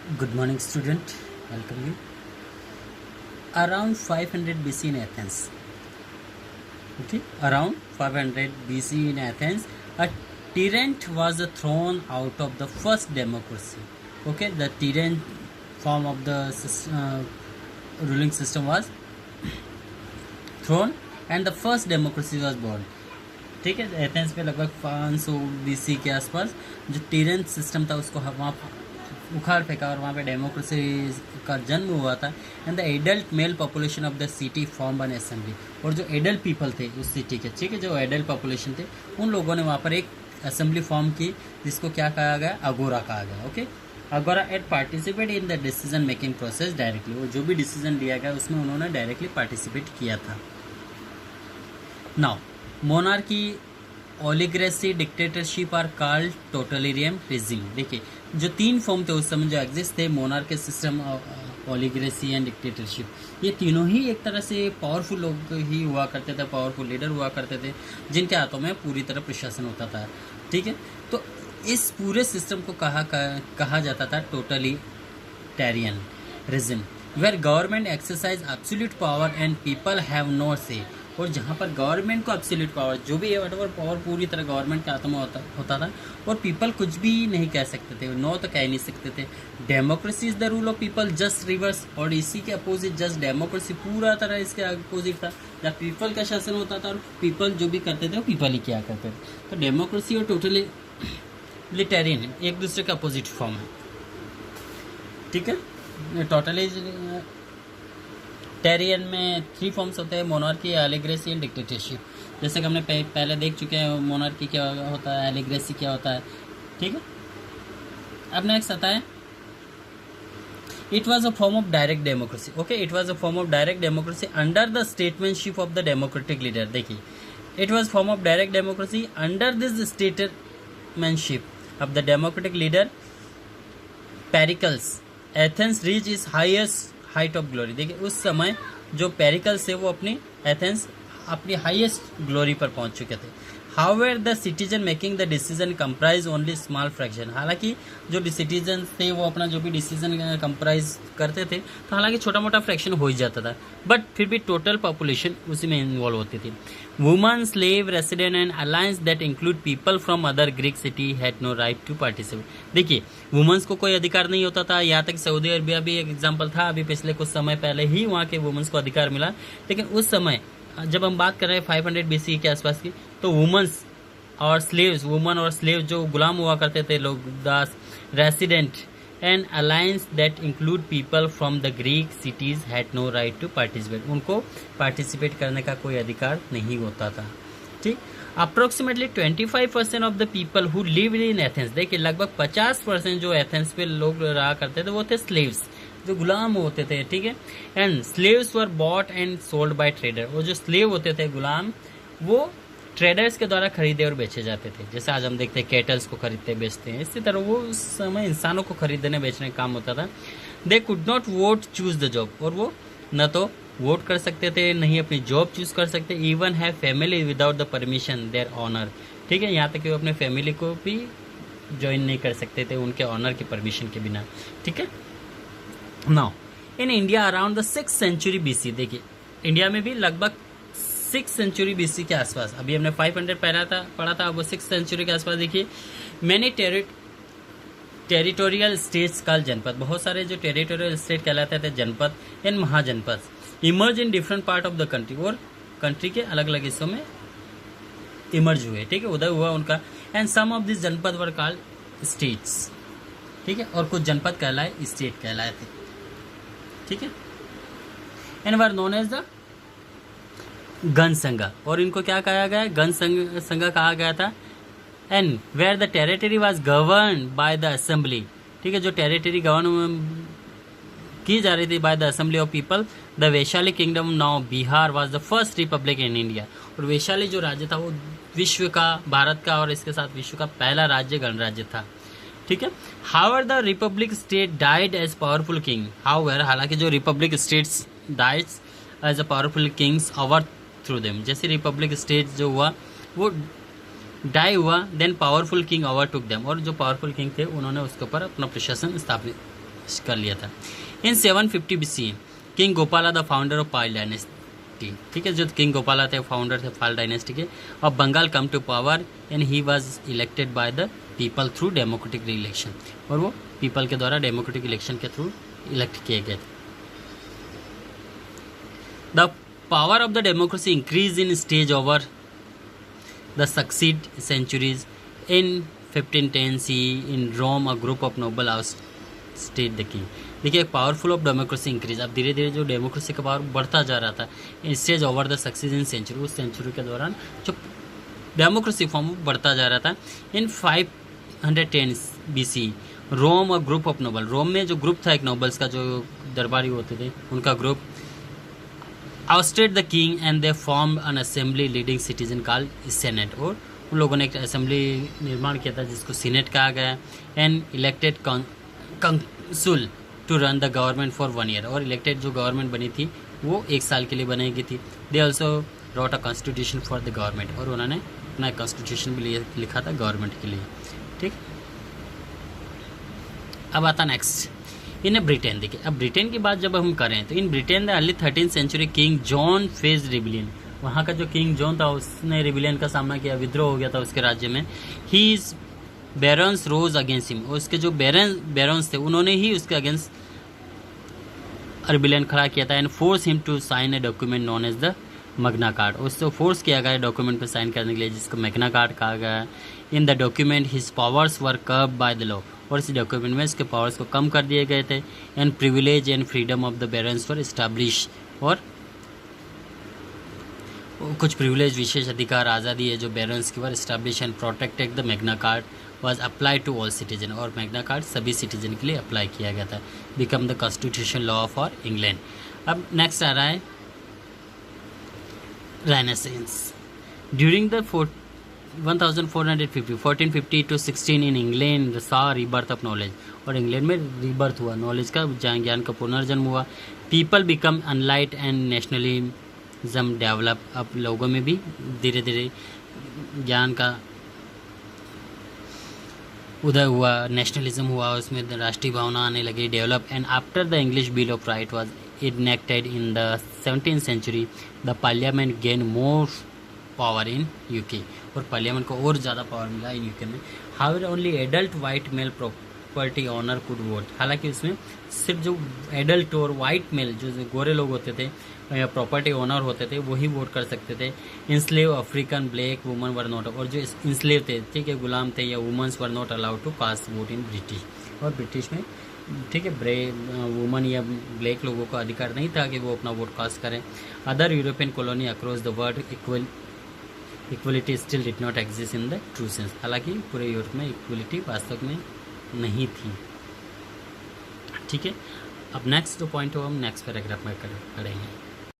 Good morning, student. Welcome you. Around 500 BC in Athens. Okay, around 500 BC in Athens, a tyrant was thrown out of the first democracy. Okay, the tyrant form of the ruling system was thrown, and the first democracy was born. ठीक है, Athens पे लगभग 500 BC के आसपास जो टीरेंट system था उसको वहाँ उखाड़ फेंका और वहाँ पे डेमोक्रेसी का जन्म हुआ था. And the adult mail population of the city form an assembly. और जो एडल्ट पीपल थे उस सिटी के, ठीक है, जो एडल्ट पॉपुलेशन थे उन लोगों ने वहाँ पर एक असेंबली फॉर्म की जिसको क्या कहा गया, अगोरा कहा गया. Okay, agora at participate in the decision making process directly. वो जो भी डिसीजन लिया गया उसमें उन्होंने डायरेक्टली पार्टिसिपेट किया था. Now monarchy, oligarchy, dictatorship are called totalitarian regime. देखिए, जो तीन फॉर्म थे उस समय जो एग्जिस्ट थे, मोनार्की सिस्टम, ओलिग्रेसी एंड डिक्टेटरशिप, ये तीनों ही एक तरह से पावरफुल लोग ही हुआ करते थे, पावरफुल लीडर हुआ करते थे जिनके हाथों में पूरी तरह प्रशासन होता था. ठीक है, तो इस पूरे सिस्टम को कहा जाता था totalitarian regime, where government exercise absolute power and people have no say. और जहाँ पर गवर्नमेंट को एब्सोल्यूट पावर, जो भी है वटएवर पावर पूरी तरह गवर्नमेंट के हाथों में होता था और पीपल कुछ भी नहीं कह सकते थे, नो तो कह ही नहीं सकते थे. Democracy is the rule of people, just reverse. और इसी के अपोजिट जस्ट डेमोक्रेसी पूरा तरह इसके अपोजिट था, जहाँ पीपल का शासन होता था और पीपल जो भी करते थे वो पीपल ही किया करते थे. तो डेमोक्रेसी और टोटलिटेरियन एक दूसरे का अपोजिट फॉर्म है. ठीक है, टोटलिटेरियन में 3 फॉर्म्स होते हैं, मोनार्की, एलिग्रेसी एंड डिक्टेटरशिप. जैसे कि हमने पहले देख चुके हैं मोनार्की क्या होता है, एलिग्रेसी क्या होता है. ठीक है, अब नेक्स्ट आता है it was a form of direct democracy. Okay, it was a form of direct democracy under the statesmanship of the democratic leader. देखिए, it was form of direct democracy under this statesmanship of the democratic leader Pericles. Athens reach is highest height of glory. देखिए, उस समय जो Pericles थे वो Athens अपनी highest glory पर पहुंच चुके थे. However the citizen making the decision comprise only small fraction. हालांकि जो सिटीजन थे वो अपना जो भी डिसीजन कंप्राइज करते थे तो हालांकि छोटा मोटा फ्रैक्शन हो ही जाता था, बट फिर भी टोटल पॉपुलेशन उसी में इन्वॉल्व होती थी. Woman, slave, resident and alliance that include people from other Greek city had no right to participate. देखिए, वुमेंस को कोई अधिकार नहीं होता था. यहाँ तक सऊदी अरबिया भी एक एग्जाम्पल था, अभी पिछले कुछ समय पहले ही वहाँ के वुमेंस को अधिकार मिला. लेकिन उस समय जब हम बात कर रहे हैं 500 BC के आसपास की, तो वुमेंस और स्लेव्स, वुमन और स्लेव जो गुलाम हुआ करते थे लोग, दास, resident and alliance that include people from the Greek cities had no right to participate. उनको पार्टिसिपेट करने का कोई अधिकार नहीं होता था. ठीक, approximately 25% of the people who live in Athens. देखिए, लगभग 50% जो एथेंस पे लोग रहा करते थे वो थे स्लेव्स, जो गुलाम होते थे. ठीक है, and slaves were bought and sold by trader. वो जो स्लेव होते थे, गुलाम, वो ट्रेडर्स के द्वारा खरीदे और बेचे जाते थे. जैसे आज हम देखते हैं कैटल्स को खरीदते बेचते हैं, इसी तरह वो उस समय इंसानों को खरीदने बेचने का काम होता था. They could not vote choose the job. और वो न तो वोट कर सकते थे, नहीं अपनी जॉब चूज कर सकते. Even have family without the permission their owner. ठीक है, यहाँ तक कि वो अपने फैमिली को भी ज्वाइन नहीं कर सकते थे उनके ऑनर की परमिशन के बिना. ठीक है, now in India around the 6th century BC. देखिए, इंडिया में भी लगभग 6th सेंचुरी BC के आसपास, अभी हमने 500 पढ़ा था, अब वो 6th सेंचुरी के आसपास देखिए, मैनी टेरिटोरियल स्टेट्स कॉल जनपद. बहुत सारे जो टेरिटोरियल स्टेट कहलाते थे janapada and mahajanapada emerge in different part of the country. और कंट्री के अलग अलग हिस्सों में इमर्ज हुए. ठीक है, उदय हुआ उनका. एंड सम ऑफ दिस जनपद वर कॉल्ड स्टेट्स. ठीक है, और कुछ जनपद कहलाए स्टेट कहलाए थे. ठीक है, and were known as the gana sangha. और इनको क्या कहा गया, गण संघा कहा गया था. And where the territory was govern by the assembly. ठीक है, जो टेरिटरी गवर्न की जा रही थी by the assembly of people. The Vaishali kingdom, now Bihar, was the first republic in India. और वैशाली जो राज्य था वो विश्व का, भारत का और इसके साथ विश्व का पहला राज्य गणराज्य था. ठीक है, however the republic state died as powerful king. However, हालांकि जो republic states died as a powerful kings overthrew them. जैसे रिपब्लिक स्टेट जो हुआ वो डाई हुआ, then powerful king overtook them. और जो पावरफुल किंग थे उन्होंने उसके ऊपर अपना प्रशासन स्थापित कर लिया था। इन 750 BC king Gopala the founder of Pal dynasty, ठीक है, जो किंग गोपाला थे फाउंडर थे पाल डायनेस्टी के, और Bengal come to power and he was elected by the people through democratic election, और वो पीपल के द्वारा डेमोक्रेटिक इलेक्शन के थ्रू इलेक्ट किए गए थे। The power of the democracy increase in stage over the succeed centuries. In 1510 CE in Rome a group of noble ousted the king. देखिए, powerful of democracy increase, अब धीरे धीरे जो democracy का पावर बढ़ता जा रहा था, in stage over the succeed in century, उस सेंचुरी के दौरान जो डेमोक्रेसी फॉर्म बढ़ता जा रहा था। इन 510 BC रोम और ग्रुप ऑफ नोबल, रोम में जो ग्रुप था एक नोबल्स का, जो दरबारी होते थे उनका group, ousted the king and they form an assembly leading citizen called senate, और उन लोगों ने एक असेंबली निर्माण किया था जिसको सीनेट कहा गया। And elected consul to run the government for 1 year, और इलेक्टेड जो गवर्नमेंट बनी थी वो 1 साल के लिए बनाई गई थी। They also wrote a constitution for the government, और उन्होंने अपना कॉन्स्टिट्यूशन भी लिखा था गवर्नमेंट के लिए, ठीक। अब आता नेक्स्ट इन ब्रिटेन। देखिए, अब ब्रिटेन की बात जब हम करें तो in Britain the early 13th century king John face rebellion, वहाँ का जो किंग जॉन था उसने रिबिलियन का सामना किया, विद्रोह हो गया था उसके राज्य में। ही बैरन्स रोज अगेंस्ट हिम, उसके जो बैरन्स थे उन्होंने ही उसके अगेंस्ट रिबिलियन खड़ा किया था। And force him to sign a document known as the Magna Carta, उससे फोर्स किया गया डॉक्यूमेंट पर साइन करने के लिए जिसको मैग्ना कार्टा कहा गया। In the document his powers were curved by the law, और इस डॉक्यूमेंट में इसके पावर्स को कम कर दिए गए थे। And privilege and freedom of the barons were establish, और कुछ प्रिविलेज विशेष अधिकार आज़ादी है जो बैरन्स की were establish and protected the Magna Carta was apply to all citizen, और मैग्ना कार्टा सभी सिटीजन के लिए अप्लाई किया गया था। Become the constitution law for England. अब नेक्स्ट आ रहा है renaissance. During the 1450 to 16 in England saw rebirth of knowledge, और इंग्लैंड में रीबर्थ हुआ, नॉलेज का ज्ञान का पुनर्जन्म हुआ। People become enlighten and nationalism develop, अब लोगों में भी धीरे धीरे ज्ञान का उदय हुआ, नेशनलिज्म हुआ, उसमें राष्ट्रीय भावना आने लगी, develop. And after the English bill of right was enacted in the 17th century, the parliament gained more power in UK, और पार्लियामेंट को और ज़्यादा पावर मिला इन यूके में। However only adult white male property owner could vote, हालांकि उसमें सिर्फ जो एडल्ट और वाइट मेल जो गोरे लोग होते थे या प्रॉपर्टी ओनर होते थे वही वोट कर सकते थे। Enslave African black woman were not, और जो इंस्लेव थे, ठीक है, गुलाम थे या womens were not allowed to cast vote in British, और ब्रिटिश में, ठीक है, वुमन या ब्लैक लोगों को अधिकार नहीं था कि वो अपना वोट कास्ट करें। Other European colony across the world equality still did not exist in the true sense, हालांकि पूरे यूरोप में इक्वलिटी वास्तव में नहीं थी, ठीक है। अब नेक्स्ट जो पॉइंट हो हम नेक्स्ट पैराग्राफ में करेंगे।